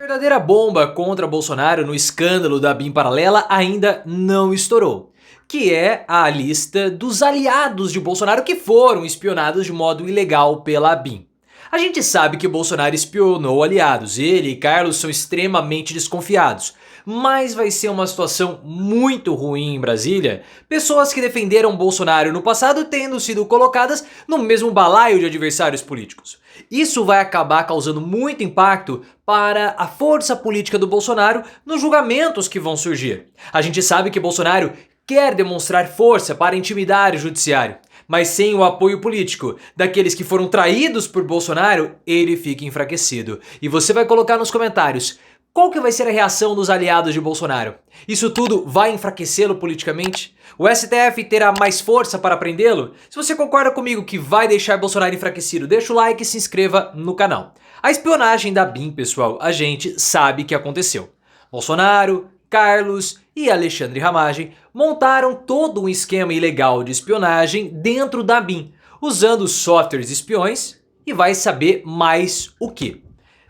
A verdadeira bomba contra Bolsonaro no escândalo da BIM paralela ainda não estourou, que é a lista dos aliados de Bolsonaro que foram espionados de modo ilegal pela BIM. A gente sabe que Bolsonaro espionou aliados, ele e Carlos são extremamente desconfiados, mas vai ser uma situação muito ruim em Brasília, pessoas que defenderam Bolsonaro no passado tendo sido colocadas no mesmo balaio de adversários políticos. Isso vai acabar causando muito impacto para a força política do Bolsonaro nos julgamentos que vão surgir. A gente sabe que Bolsonaro quer demonstrar força para intimidar o judiciário, mas sem o apoio político daqueles que foram traídos por Bolsonaro, ele fica enfraquecido. E você vai colocar nos comentários qual que vai ser a reação dos aliados de Bolsonaro. Isso tudo vai enfraquecê-lo politicamente? O STF terá mais força para prendê-lo? Se você concorda comigo que vai deixar Bolsonaro enfraquecido, deixa o like e se inscreva no canal. A espionagem da BIM, pessoal, a gente sabe que aconteceu. Bolsonaro, Carlos e Alexandre Ramagem montaram todo um esquema ilegal de espionagem dentro da BIM, usando softwares espiões e vai saber mais o que.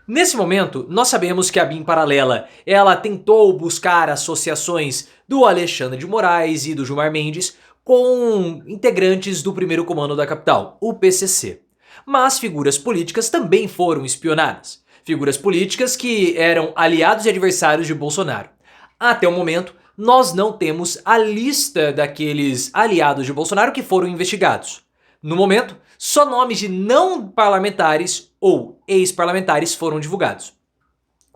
Nesse momento, nós sabemos que a BIM paralela, ela tentou buscar associações do Alexandre de Moraes e do Gilmar Mendes com integrantes do primeiro comando da capital, o PCC. Mas figuras políticas também foram espionadas. Figuras políticas que eram aliados e adversários de Bolsonaro. Até o momento, nós não temos a lista daqueles aliados de Bolsonaro que foram investigados. No momento, só nomes de não parlamentares ou ex-parlamentares foram divulgados.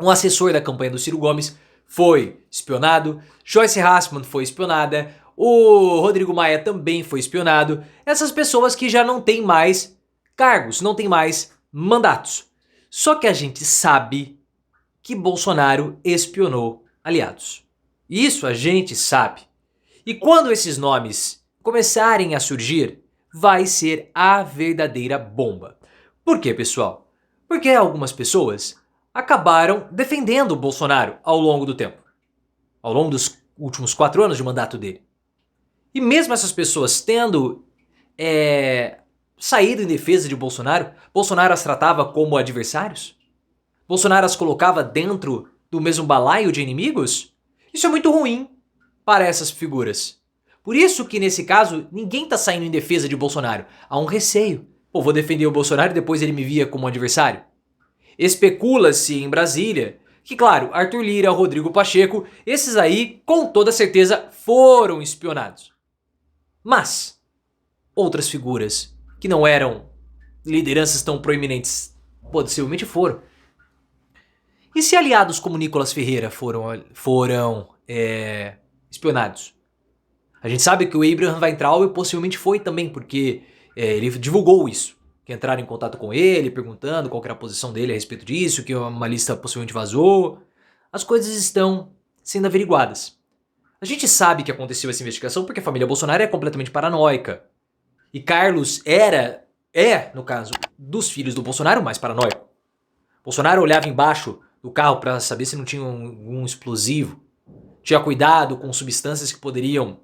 Um assessor da campanha do Ciro Gomes foi espionado, Joyce Hasselmann foi espionada, o Rodrigo Maia também foi espionado. Essas pessoas que já não têm mais cargos, não têm mais mandatos. Só que a gente sabe que Bolsonaro espionou aliados. Isso a gente sabe. E quando esses nomes começarem a surgir, vai ser a verdadeira bomba. Por quê, pessoal? Porque algumas pessoas acabaram defendendo o Bolsonaro ao longo do tempo. Ao longo dos últimos 4 anos de mandato dele. E mesmo essas pessoas tendo saído em defesa de Bolsonaro, Bolsonaro as tratava como adversários? Bolsonaro as colocava dentro do mesmo balaio de inimigos? Isso é muito ruim para essas figuras. Por isso que nesse caso ninguém tá saindo em defesa de Bolsonaro. Há um receio. Pô, vou defender o Bolsonaro e depois ele me via como adversário? Especula-se em Brasília que, claro, Arthur Lira, Rodrigo Pacheco, esses aí com toda certeza foram espionados. Mas outras figuras que não eram lideranças tão proeminentes possivelmente foram. E se aliados como Nicolas Ferreira foram espionados? A gente sabe que o Abraham Weintraub possivelmente foi também, porque ele divulgou isso. Que entraram em contato com ele, perguntando qual era a posição dele a respeito disso, que uma lista possivelmente vazou. As coisas estão sendo averiguadas. A gente sabe que aconteceu essa investigação porque a família Bolsonaro é completamente paranoica. E Carlos no caso, dos filhos do Bolsonaro, mais paranoico. Bolsonaro olhava embaixo do carro para saber se não tinha um explosivo. Tinha cuidado com substâncias que poderiam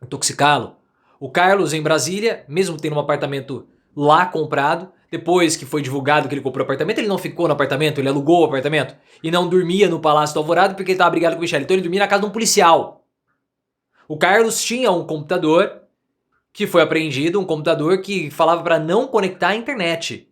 intoxicá-lo. O Carlos em Brasília, mesmo tendo um apartamento lá comprado, depois que foi divulgado que ele comprou o apartamento, ele não ficou no apartamento, ele alugou o apartamento e não dormia no Palácio do Alvorada porque ele estava brigado com o Michele. Então ele dormia na casa de um policial. O Carlos tinha um computador que foi apreendido, um computador que falava para não conectar à internet.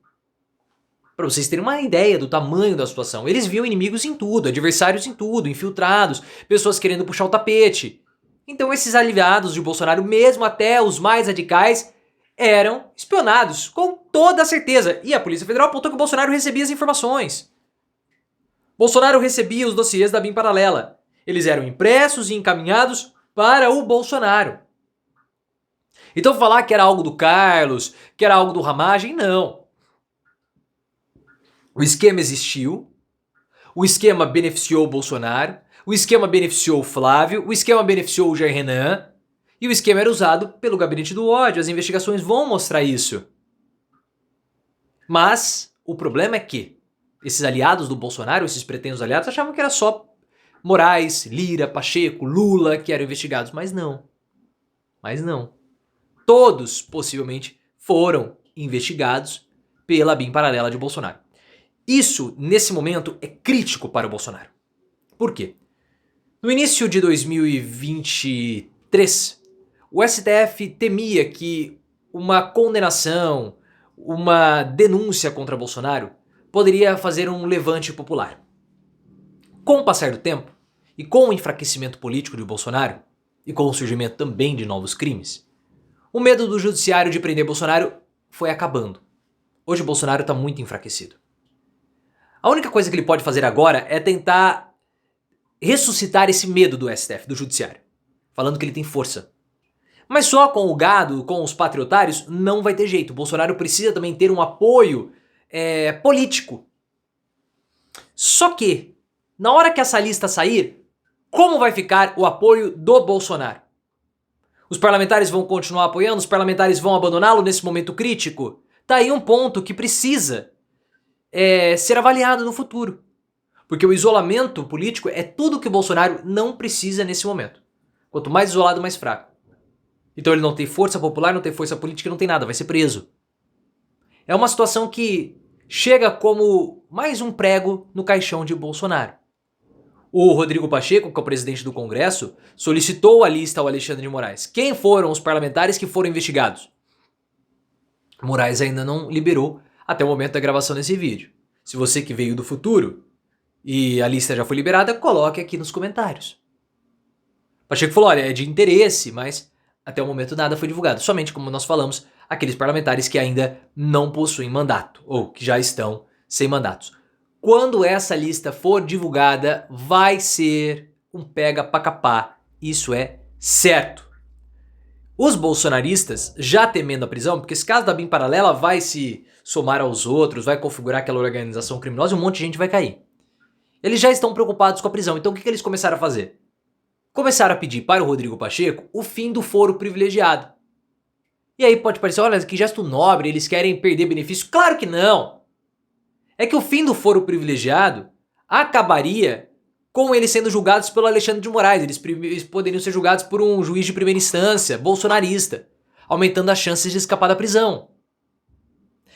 Para vocês terem uma ideia do tamanho da situação. Eles viam inimigos em tudo, adversários em tudo, infiltrados, pessoas querendo puxar o tapete. Então esses aliados de Bolsonaro, mesmo até os mais radicais, eram espionados, com toda certeza. E a Polícia Federal apontou que o Bolsonaro recebia as informações. Bolsonaro recebia os dossiês da BIM paralela. Eles eram impressos e encaminhados para o Bolsonaro. Então falar que era algo do Carlos, que era algo do Ramagem, não. O esquema existiu, o esquema beneficiou o Bolsonaro, o esquema beneficiou o Flávio, o esquema beneficiou o Jair Renan, e o esquema era usado pelo gabinete do ódio. As investigações vão mostrar isso. Mas o problema é que esses aliados do Bolsonaro, esses pretensos aliados, achavam que era só Moraes, Lira, Pacheco, Lula que eram investigados. Mas não. Todos, possivelmente, foram investigados pela BIM paralela de Bolsonaro. Isso, nesse momento, é crítico para o Bolsonaro. Por quê? No início de 2023, o STF temia que uma condenação, uma denúncia contra Bolsonaro poderia fazer um levante popular. Com o passar do tempo, e com o enfraquecimento político de Bolsonaro, e com o surgimento também de novos crimes, o medo do judiciário de prender Bolsonaro foi acabando. Hoje Bolsonaro está muito enfraquecido. A única coisa que ele pode fazer agora é tentar ressuscitar esse medo do STF, do judiciário, falando que ele tem força. Mas só com o gado, com os patriotários, não vai ter jeito. O Bolsonaro precisa também ter um apoio político. Só que, na hora que essa lista sair, como vai ficar o apoio do Bolsonaro? Os parlamentares vão continuar apoiando? Os parlamentares vão abandoná-lo nesse momento crítico? Tá aí um ponto que precisa ser avaliado no futuro. Porque o isolamento político é tudo que o Bolsonaro não precisa nesse momento. Quanto mais isolado, mais fraco. Então ele não tem força popular, não tem força política, não tem nada, vai ser preso. É uma situação que chega como mais um prego no caixão de Bolsonaro. O Rodrigo Pacheco, que é o presidente do Congresso, solicitou a lista ao Alexandre de Moraes. Quem foram os parlamentares que foram investigados? Moraes ainda não liberou até o momento da gravação desse vídeo. Se você que veio do futuro e a lista já foi liberada, coloque aqui nos comentários. Pacheco falou, olha, é de interesse, mas até o momento nada foi divulgado. Somente, como nós falamos, aqueles parlamentares que ainda não possuem mandato, ou que já estão sem mandatos. Quando essa lista for divulgada, vai ser um pega pra capar. Isso é certo. Os bolsonaristas, já temendo a prisão, porque esse caso da BIM Paralela vai se somar aos outros, vai configurar aquela organização criminosa e um monte de gente vai cair. Eles já estão preocupados com a prisão, então o que eles começaram a fazer? Começaram a pedir para o Rodrigo Pacheco o fim do foro privilegiado. E aí pode parecer, olha, que gesto nobre, eles querem perder benefício. Claro que não! É que o fim do foro privilegiado acabaria com eles sendo julgados pelo Alexandre de Moraes. Eles poderiam ser julgados por um juiz de primeira instância, bolsonarista, aumentando as chances de escapar da prisão.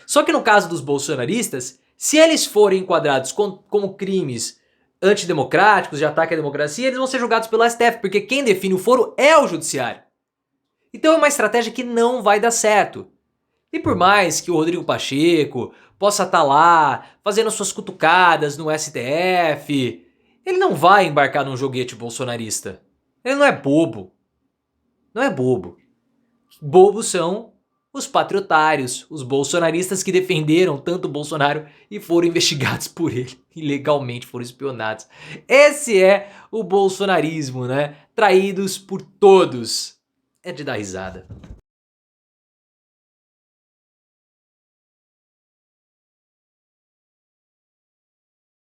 Só que no caso dos bolsonaristas, se eles forem enquadrados como crimes antidemocráticos, de ataque à democracia, eles vão ser julgados pelo STF, porque quem define o foro é o judiciário. Então é uma estratégia que não vai dar certo. E por mais que o Rodrigo Pacheco possa estar lá fazendo suas cutucadas no STF, ele não vai embarcar num joguete bolsonarista. Ele não é bobo. Não é bobo. Bobos são os patriotários, os bolsonaristas que defenderam tanto o Bolsonaro e foram investigados por ele, ilegalmente foram espionados. Esse é o bolsonarismo, né? Traídos por todos. É de dar risada.